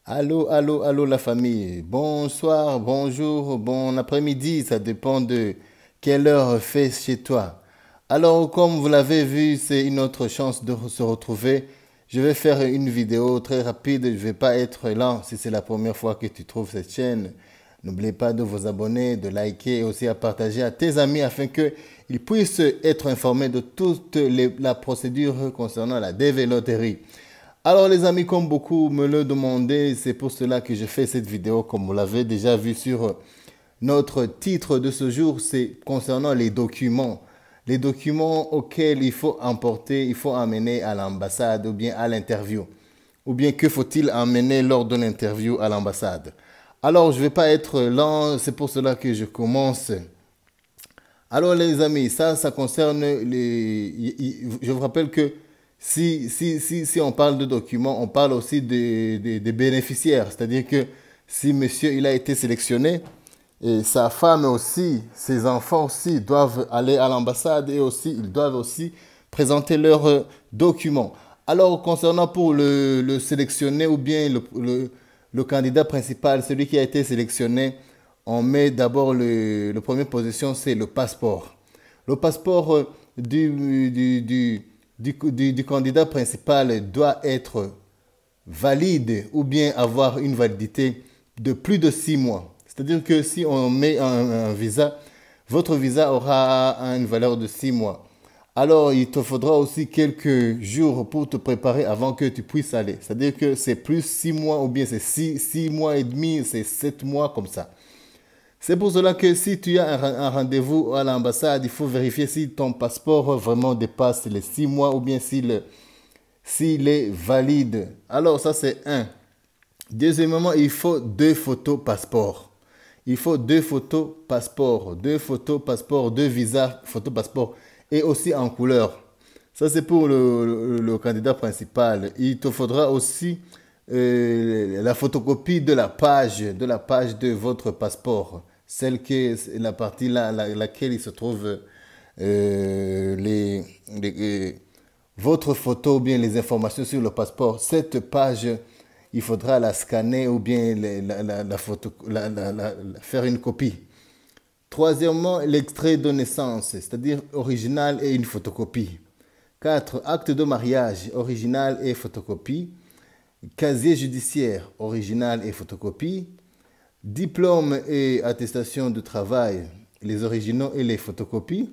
Allô, allô, allô la famille. Bonsoir, bonjour, bon après-midi, ça dépend de quelle heure fait chez toi. Alors, comme vous l'avez vu, c'est une autre chance de se retrouver. Je vais faire une vidéo très rapide, je ne vais pas être lent si c'est la première fois que tu trouves cette chaîne. N'oubliez pas de vous abonner, de liker et aussi à partager à tes amis afin qu'ils puissent être informés de toute la procédure concernant la dévéloterie. Alors les amis, comme beaucoup me le demandaient, c'est pour cela que je fais cette vidéo. Comme vous l'avez déjà vu sur notre titre de ce jour, c'est concernant les documents. Les documents auxquels il faut emporter, il faut amener à l'ambassade ou bien à l'interview. Ou bien que faut-il amener lors de l'interview à l'ambassade. Alors je ne vais pas être lent, c'est pour cela que je commence. Alors les amis, ça concerne les... Je vous rappelle que si on parle de documents, on parle aussi des bénéficiaires. C'est-à-dire que si monsieur il a été sélectionné, et sa femme aussi, ses enfants aussi doivent aller à l'ambassade et aussi ils doivent aussi présenter leurs documents. Alors concernant pour le sélectionné ou bien le candidat principal, celui qui a été sélectionné, on met d'abord le première position, c'est le passeport. Le passeport du candidat principal doit être valide ou bien avoir une validité de plus de 6 mois. C'est-à-dire que si on met un visa, votre visa aura une valeur de 6 mois. Alors, il te faudra aussi quelques jours pour te préparer avant que tu puisses aller. C'est-à-dire que c'est plus 6 mois ou bien c'est 6 mois et demi, c'est 7 mois comme ça. C'est pour cela que si tu as un rendez-vous à l'ambassade, il faut vérifier si ton passeport vraiment dépasse les 6 mois ou bien s'il est valide. Alors ça c'est un. Deuxièmement, il faut 2 photos passeport. Il faut 2 photos passeport, 2 photos passeport, 2 visas photo passeport et aussi en couleur. Ça c'est pour le candidat principal. Il te faudra aussi la photocopie de votre passeport, celle que la partie laquelle il se trouve votre photo ou bien les informations sur le passeport. Cette page, il faudra la scanner ou bien la photo, faire une copie. Troisièmement, l'extrait de naissance, c'est-à-dire original et une photocopie. 4. Acte de mariage, original et photocopie. Casier judiciaire, original et photocopie. Diplôme et attestation de travail, les originaux et les photocopies.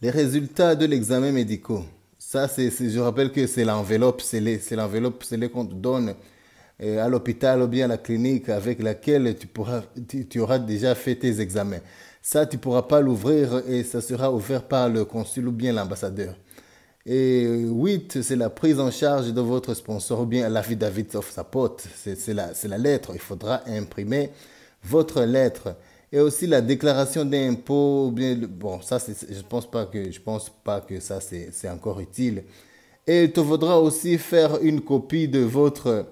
Les résultats de l'examen médical. Ça, je rappelle que c'est l'enveloppe, c'est les qu'on te donne à l'hôpital ou bien à la clinique avec laquelle tu auras déjà fait tes examens. Ça, tu ne pourras pas l'ouvrir et ça sera ouvert par le consul ou bien l'ambassadeur. Et 8, c'est la prise en charge de votre sponsor ou bien l'affidavit of support. C'est la lettre. Il faudra imprimer votre lettre. Et aussi la déclaration d'impôt. Bon, ça, je pense pas que ça, c'est encore utile. Et il te faudra aussi faire une copie de votre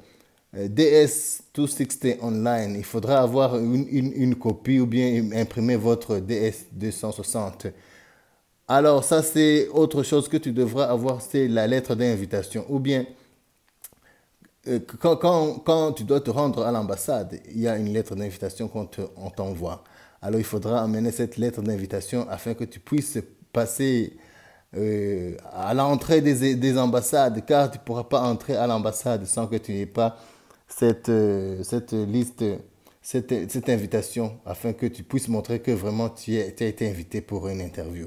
DS260 online. Il faudra avoir une copie ou bien imprimer votre DS260. Alors ça, c'est autre chose que tu devras avoir, c'est la lettre d'invitation. Ou bien, quand tu dois te rendre à l'ambassade, il y a une lettre d'invitation on t'envoie. Alors il faudra amener cette lettre d'invitation afin que tu puisses passer à l'entrée des ambassades, car tu ne pourras pas entrer à l'ambassade sans que tu n'aies pas cette liste, cette invitation, afin que tu puisses montrer que vraiment tu as été invité pour une interview.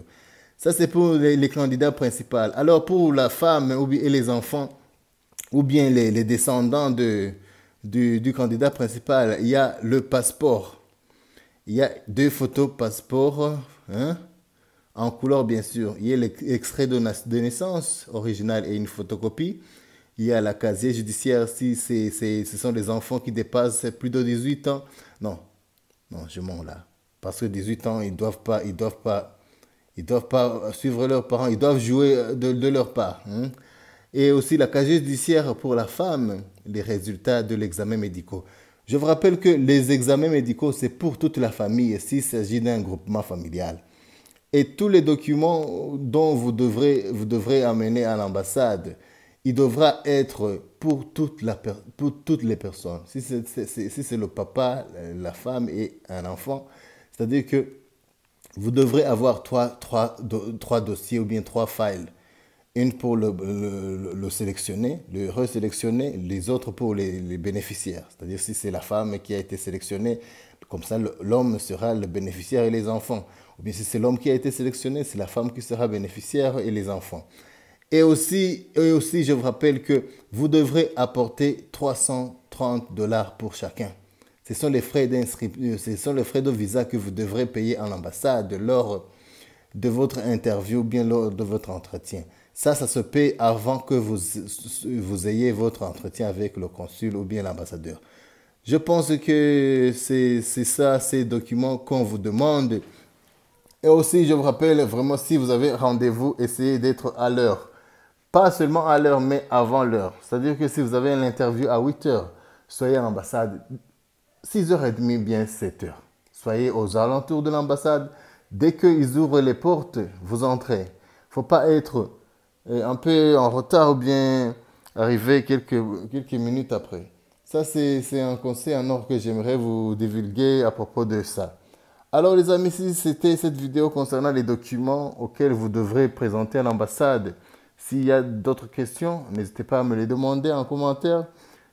Ça, c'est pour les candidats principaux. Alors, pour la femme et les enfants, ou bien les descendants du candidat principal, il y a le passeport. Il y a 2 photos passeport, hein, en couleur bien sûr. Il y a l'extrait de naissance original et une photocopie. Il y a la casier judiciaire si ce sont des enfants qui dépassent plus de 18 ans. Non, non, je mens là. Parce que 18 ans, ils doivent pas suivre leurs parents, ils doivent jouer de leur part, hein. Et aussi la casier judiciaire pour la femme, les résultats de l'examen médical. Je vous rappelle que les examens médicaux, c'est pour toute la famille s'il s'agit d'un groupement familial. Et tous les documents dont vous devrez amener à l'ambassade, il devra être pour toutes les personnes. Si c'est le papa, la femme et un enfant, c'est-à-dire que vous devrez avoir trois dossiers ou bien trois files. Une pour le sélectionner, le resélectionner, les autres pour les bénéficiaires. C'est-à-dire si c'est la femme qui a été sélectionnée, comme ça l'homme sera le bénéficiaire et les enfants. Ou bien si c'est l'homme qui a été sélectionné, c'est la femme qui sera bénéficiaire et les enfants. Et aussi, je vous rappelle que vous devrez apporter 330 dollars pour chacun. Ce sont les frais d'inscription, ce sont les frais de visa que vous devrez payer en ambassade lors de votre interview ou bien lors de votre entretien. Ça se paie avant que vous ayez votre entretien avec le consul ou bien l'ambassadeur. Je pense que c'est ça, ces documents qu'on vous demande. Et aussi, je vous rappelle vraiment, si vous avez rendez-vous, essayez d'être à l'heure. Pas seulement à l'heure, mais avant l'heure. C'est-à-dire que si vous avez une interview à 8 heures, soyez à l'ambassade 6h30, bien 7 heures. Soyez aux alentours de l'ambassade. Dès qu'ils ouvrent les portes, vous entrez. Il ne faut pas être un peu en retard ou bien arriver quelques minutes après. Ça, c'est un conseil en or que j'aimerais vous divulguer à propos de ça. Alors les amis, si c'était cette vidéo concernant les documents auxquels vous devrez présenter à l'ambassade, s'il y a d'autres questions, n'hésitez pas à me les demander en commentaire.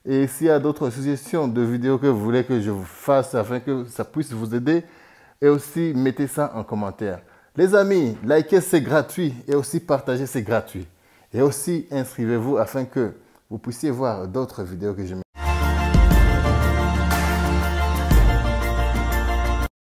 Et s'il y a d'autres suggestions de vidéos que vous voulez que je vous fasse afin que ça puisse vous aider, et aussi mettez ça en commentaire. Les amis, likez, c'est gratuit, et aussi partagez, c'est gratuit. Et aussi inscrivez-vous afin que vous puissiez voir d'autres vidéos que je mets.